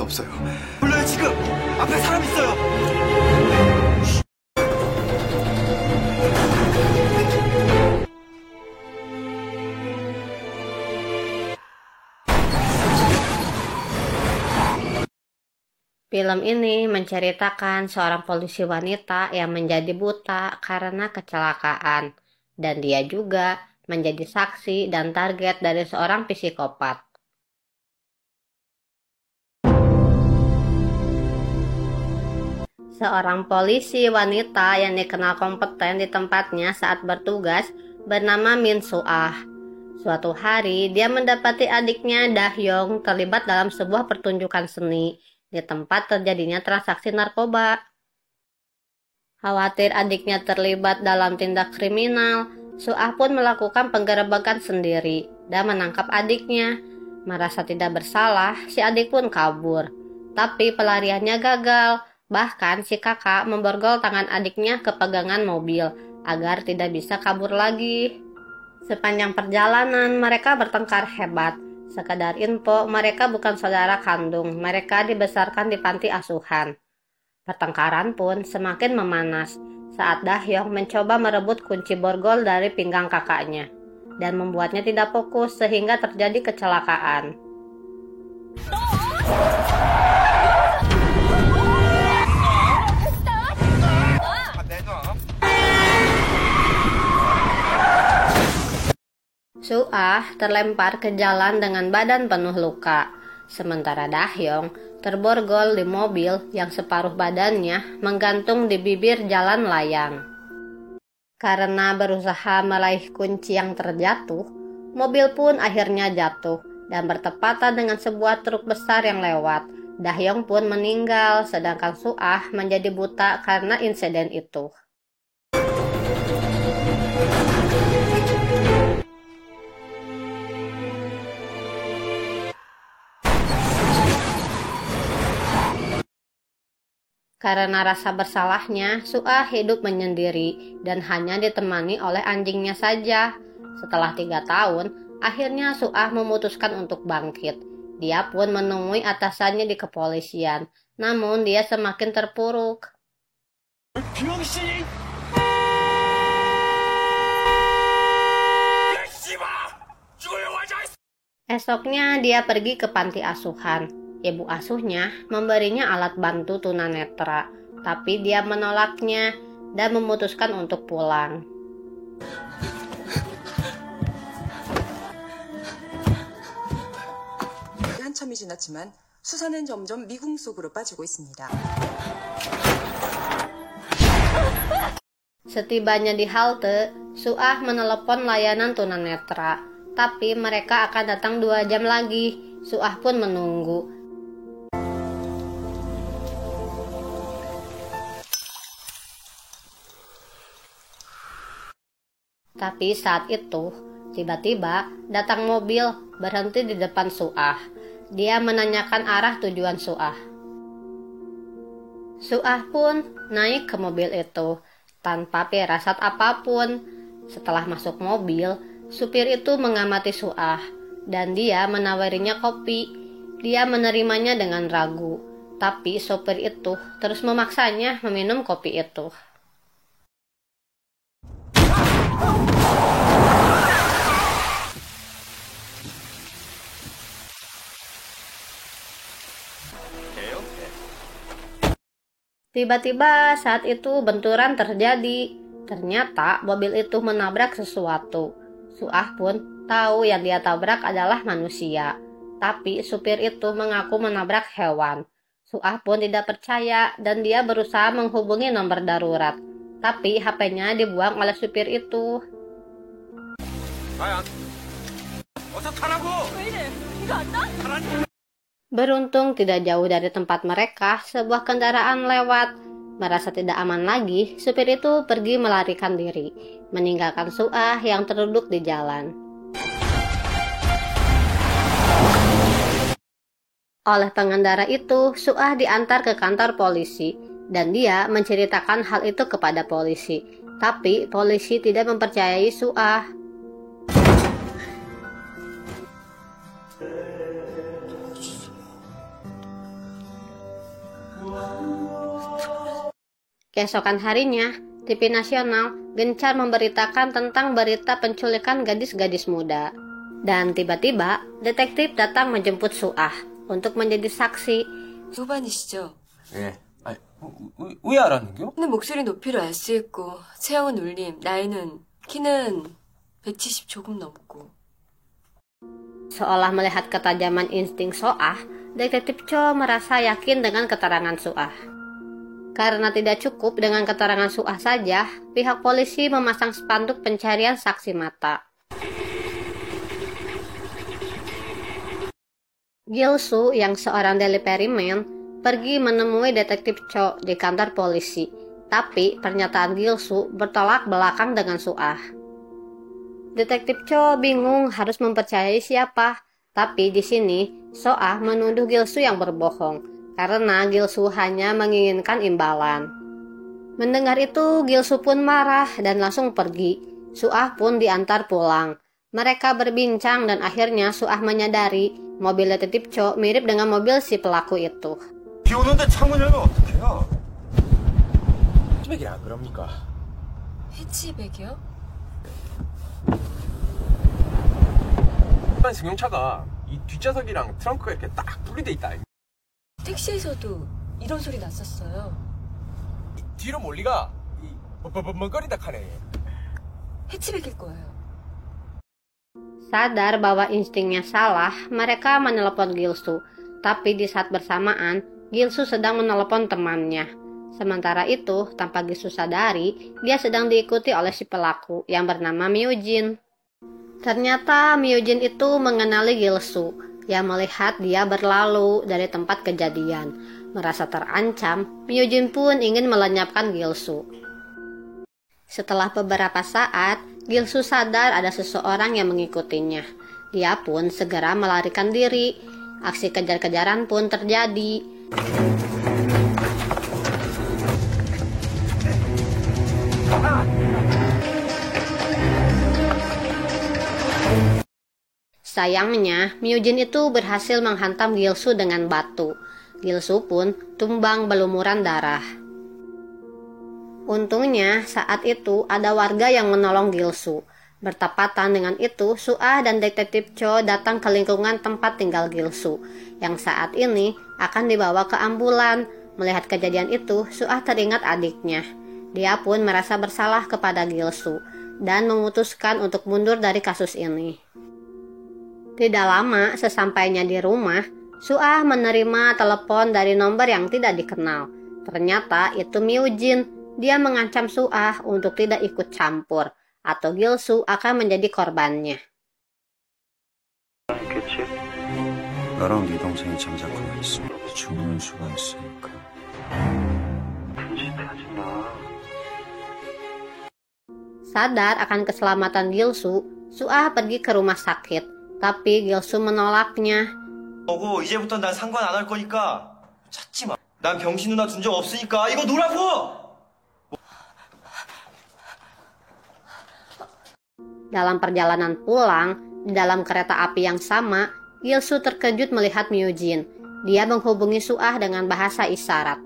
없어요. 불러요 지금! 앞에 사람 있어요! Film ini menceritakan seorang polisi wanita yang menjadi buta karena kecelakaan, dan dia juga menjadi saksi dan target dari seorang psikopat. Seorang polisi wanita yang dikenal kompeten di tempatnya saat bertugas bernama Min Soo-ah. Suatu hari, dia mendapati adiknya Dahyong terlibat dalam sebuah pertunjukan seni di tempat terjadinya transaksi narkoba. Khawatir adiknya terlibat dalam tindak kriminal, Soo-ah pun melakukan penggerebekan sendiri dan menangkap adiknya. Merasa tidak bersalah, si adik pun kabur. Tapi pelariannya gagal. Bahkan si kakak memborgol tangan adiknya ke pegangan mobil agar tidak bisa kabur lagi. Sepanjang perjalanan mereka bertengkar hebat. Sekadar info, mereka bukan saudara kandung, mereka dibesarkan di panti asuhan. Pertengkaran pun semakin memanas saat Dahyong mencoba merebut kunci borgol dari pinggang kakaknya dan membuatnya tidak fokus sehingga terjadi kecelakaan. Soo-ah terlempar ke jalan dengan badan penuh luka, sementara Dahyong terborgol di mobil yang separuh badannya menggantung di bibir jalan layang. Karena berusaha meraih kunci yang terjatuh, mobil pun akhirnya jatuh dan bertepatan dengan sebuah truk besar yang lewat. Dahyong pun meninggal, sedangkan Soo-ah menjadi buta karena insiden itu. Karena rasa bersalahnya, Soo-ah hidup menyendiri dan hanya ditemani oleh anjingnya saja. Setelah 3 tahun, akhirnya Soo-ah memutuskan untuk bangkit. Dia pun menemui atasannya di kepolisian, namun dia semakin terpuruk. Esoknya dia pergi ke panti asuhan. Ibu asuhnya memberinya alat bantu tunanetra, tapi dia menolaknya dan memutuskan untuk pulang. 한참이 지났지만 수사는 점점 미궁 속으로 빠지고 있습니다. Setibanya di halte, Soo-ah menelepon layanan tunanetra, tapi mereka akan datang 2 jam lagi. Soo-ah pun menunggu. Tapi saat itu, tiba-tiba datang mobil berhenti di depan Soo-ah. Dia menanyakan arah tujuan Soo-ah. Soo-ah pun naik ke mobil itu tanpa firasat apapun. Setelah masuk mobil, supir itu mengamati Soo-ah dan dia menawarinya kopi. Dia menerimanya dengan ragu, tapi sopir itu terus memaksanya meminum kopi itu. Tiba-tiba saat itu benturan terjadi. Ternyata mobil itu menabrak sesuatu. Soo-ah pun tahu yang dia tabrak adalah manusia. Tapi supir itu mengaku menabrak hewan. Soo-ah pun tidak percaya dan dia berusaha menghubungi nomor darurat. Tapi HP-nya dibuang oleh supir itu. Beruntung tidak jauh dari tempat mereka, sebuah kendaraan lewat. Merasa tidak aman lagi, supir itu pergi melarikan diri, meninggalkan Soo-ah yang terduduk di jalan. Oleh pengendara itu, Soo-ah diantar ke kantor polisi, dan dia menceritakan hal itu kepada polisi. Tapi polisi tidak mempercayai Soo-ah. Keesokan harinya, TV nasional gencar memberitakan tentang berita penculikan gadis-gadis muda. Dan tiba-tiba, detektif datang menjemput Suah untuk menjadi saksi. 후반이시죠? 예. 아니, 왜 알았는겨? 근데 목소리 높이로 알 수 있고 체형은 울림, 나이는 키는 170 조금 넘고. Seolah melihat ketajaman insting Soah, detektif Cho merasa yakin dengan keterangan Suah. Karena tidak cukup dengan keterangan Suah saja, pihak polisi memasang spanduk pencarian saksi mata. Gilsu yang seorang delivery man pergi menemui detektif Cho di kantor polisi, tapi pernyataan Gilsu bertolak belakang dengan Suah. Detektif Cho bingung harus mempercayai siapa, tapi di sini Soah menuduh Gilsu yang berbohong karena Gilsu hanya menginginkan imbalan. Mendengar itu, Gilsu pun marah dan langsung pergi. Suah pun diantar pulang. Mereka berbincang dan akhirnya Suah menyadari mobil detektif Cho mirip dengan mobil si pelaku itu. 비 오는데 창문 열면 어떡해요? 해치백이라 그럽니까? 해치백이요? 일반 승용차가 이 뒷좌석이랑 트렁크가 이렇게 딱 분리돼 있다. 택시에서도 이런 소리 났었어요. 뒤로 몰리가 멍거리다 카네. 해치백일 거예요. Sadar bahwa instingnya salah, mereka menelepon Gilsu. Tapi di saat bersamaan, Gilsu sedang menelepon temannya. Sementara itu, tanpa Gilsu sadari, dia sedang diikuti oleh si pelaku yang bernama Myujin. Ternyata Myujin itu mengenali Gilsu, yang melihat dia berlalu dari tempat kejadian. Merasa terancam, Myujin pun ingin melenyapkan Gilsu. Setelah beberapa saat, Gilsu sadar ada seseorang yang mengikutinya. Dia pun segera melarikan diri. Aksi kejar-kejaran pun terjadi. Sayangnya, Myujin itu berhasil menghantam Gilsu dengan batu. Gilsu pun tumbang berlumuran darah. Untungnya, saat itu ada warga yang menolong Gilsu. Bertepatan dengan itu, Suah dan detektif Cho datang ke lingkungan tempat tinggal Gilsu, yang saat ini akan dibawa ke ambulan. Melihat kejadian itu, Suah teringat adiknya. Dia pun merasa bersalah kepada Gilsu dan memutuskan untuk mundur dari kasus ini. Tidak lama sesampainya di rumah, Suah menerima telepon dari nomor yang tidak dikenal. Ternyata itu Myujin. Dia mengancam Suah untuk tidak ikut campur, atau Gilsu akan menjadi korbannya. 있겠지? 나랑 네 동생이 잠자코 있어. 죽는 수가 있으니까. 진짓하지 마. Sadar akan keselamatan Gilsu, Suah pergi ke rumah sakit, tapi Gilsu menolaknya. 너고 이제부터 난 상관 안 할 거니까 찾지 마. 난 병신 누나 둔 적 없으니까 이거 놓으라고! Dalam perjalanan pulang, di dalam kereta api yang sama, Gilsu terkejut melihat Myujin. Dia menghubungi Suah dengan bahasa isyarat.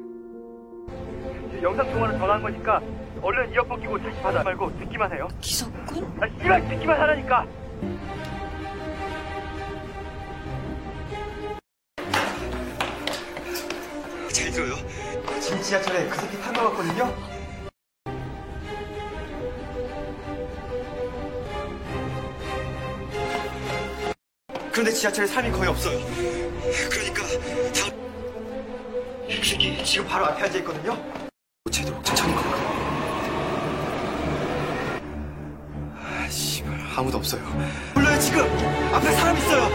영상 통화는 전화한 거니까 얼른 이어폰 끼고 다시 받아 말고 듣기만 해요. 기석군? 아, 씨발 듣기만 하라니까. 잘 들어요. 지금 지하철에 그 새끼 탄 거 같거든요. 그런데 지하철에 사람이 거의 없어요. 그러니까 다... 이 새끼 지금 바로 앞에 앉아 있거든요. 제대로 천천히 걸어. 아, 씨발 아무도 없어요. 불러요 지금. 앞에 사람 있어요.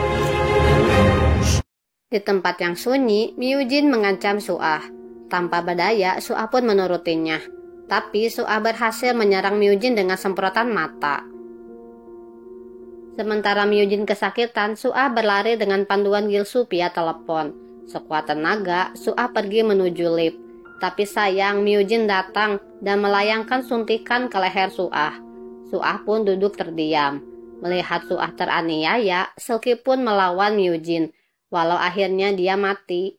Di tempat yang sunyi, Myujin mengancam Suah. Tanpa berdaya, Suah pun menurutinya. Tapi Suah berhasil menyerang Myujin dengan semprotan mata. Sementara Myujin kesakitan, Suah berlari dengan panduan Gilsu via telepon. Sekuat tenaga, Suah pergi menuju lift. Tapi sayang, Myujin datang dan melayangkan suntikan ke leher Suah. Suah pun duduk terdiam. Melihat Suah teraniaya, Silky pun melawan Myujin. Walau akhirnya dia mati.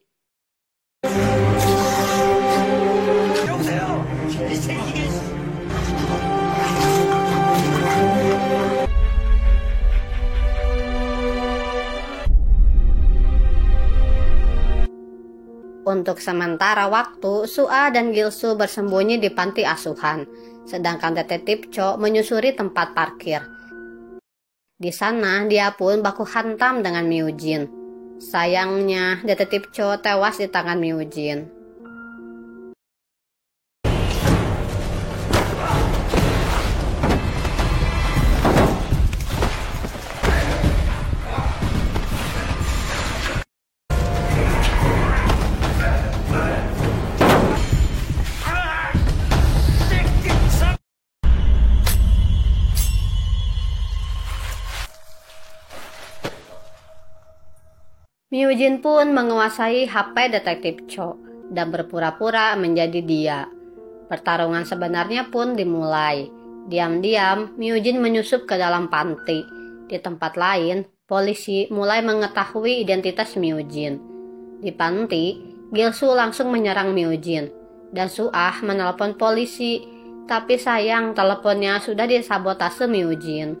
Untuk sementara waktu, Suah dan Gilsu bersembunyi di panti asuhan, sedangkan detektif Cho menyusuri tempat parkir. Di sana, dia pun baku hantam dengan Myujin. Sayangnya, detektif Cho tewas di tangan Myujin. Myujin pun menguasai HP detektif Cho dan berpura-pura menjadi dia. Pertarungan sebenarnya pun dimulai. Diam-diam, Myujin menyusup ke dalam panti. Di tempat lain, polisi mulai mengetahui identitas Myujin. Di panti, Gilsu langsung menyerang Myujin, dan Suah menelpon polisi, tapi sayang teleponnya sudah disabotase Myujin.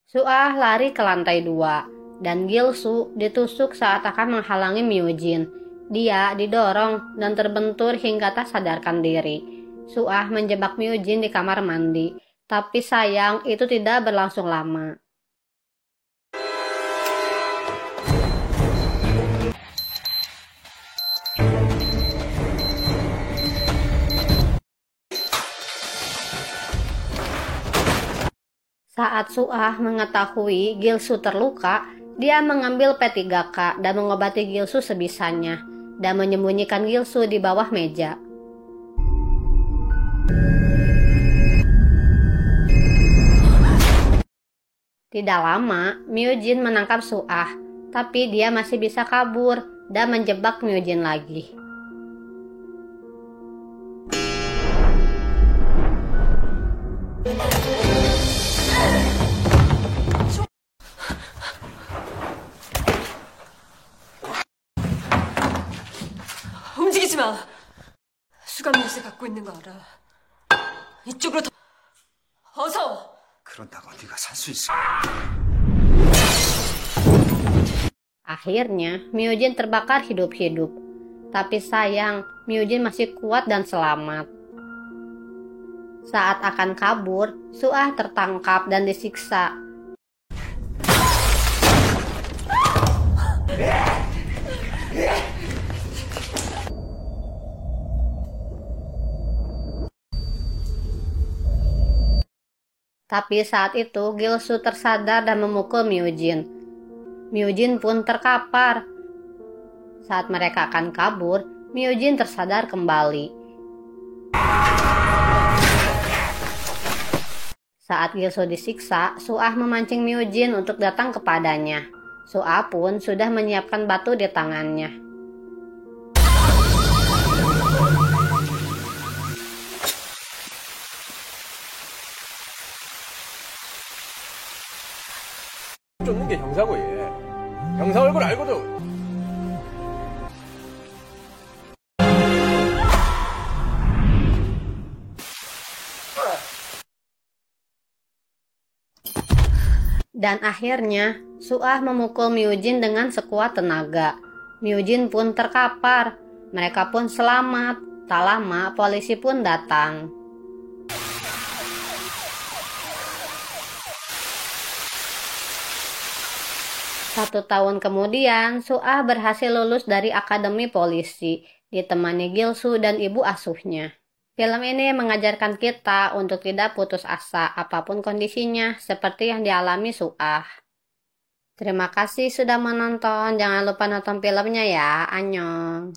Suah lari ke lantai 2. Dan Gilsu ditusuk saat akan menghalangi Myujin. Dia didorong dan terbentur hingga tak sadarkan diri. Suah menjebak Myujin di kamar mandi, tapi sayang itu tidak berlangsung lama. Saat Suah mengetahui Gilsu terluka, dia mengambil P3K dan mengobati Gilsu sebisanya, dan menyembunyikan Gilsu di bawah meja. Tidak lama, Myujin menangkap Suah, tapi dia masih bisa kabur dan menjebak Myujin lagi. 움직이지 마. 수감 열쇠 갖고 있는 거 알아. 이쪽으로 더. 어서. 그런다고 네가 살 수 있어? Akhirnya, Myujin terbakar hidup-hidup. Tapi sayang, Myujin masih kuat dan selamat. Saat akan kabur, Suah tertangkap dan disiksa. Tapi saat itu Gilsu tersadar dan memukul Myujin. Myujin pun terkapar. Saat mereka akan kabur, Myujin tersadar kembali. Saat Gilsu disiksa, Suah memancing Myujin untuk datang kepadanya. Suah pun sudah menyiapkan batu di tangannya. 쫓는 게 형사고 얘. 형사 얼굴 알거든. Dan akhirnya, Suah memukul Myujin dengan sekuat tenaga. Myujin pun terkapar. Mereka pun selamat. Tak lama, polisi pun datang. Satu tahun kemudian, Suah berhasil lulus dari Akademi Polisi, ditemani Gilsu dan ibu asuhnya. Film ini mengajarkan kita untuk tidak putus asa apapun kondisinya, seperti yang dialami Suah. Terima kasih sudah menonton, jangan lupa nonton filmnya ya, annyeong.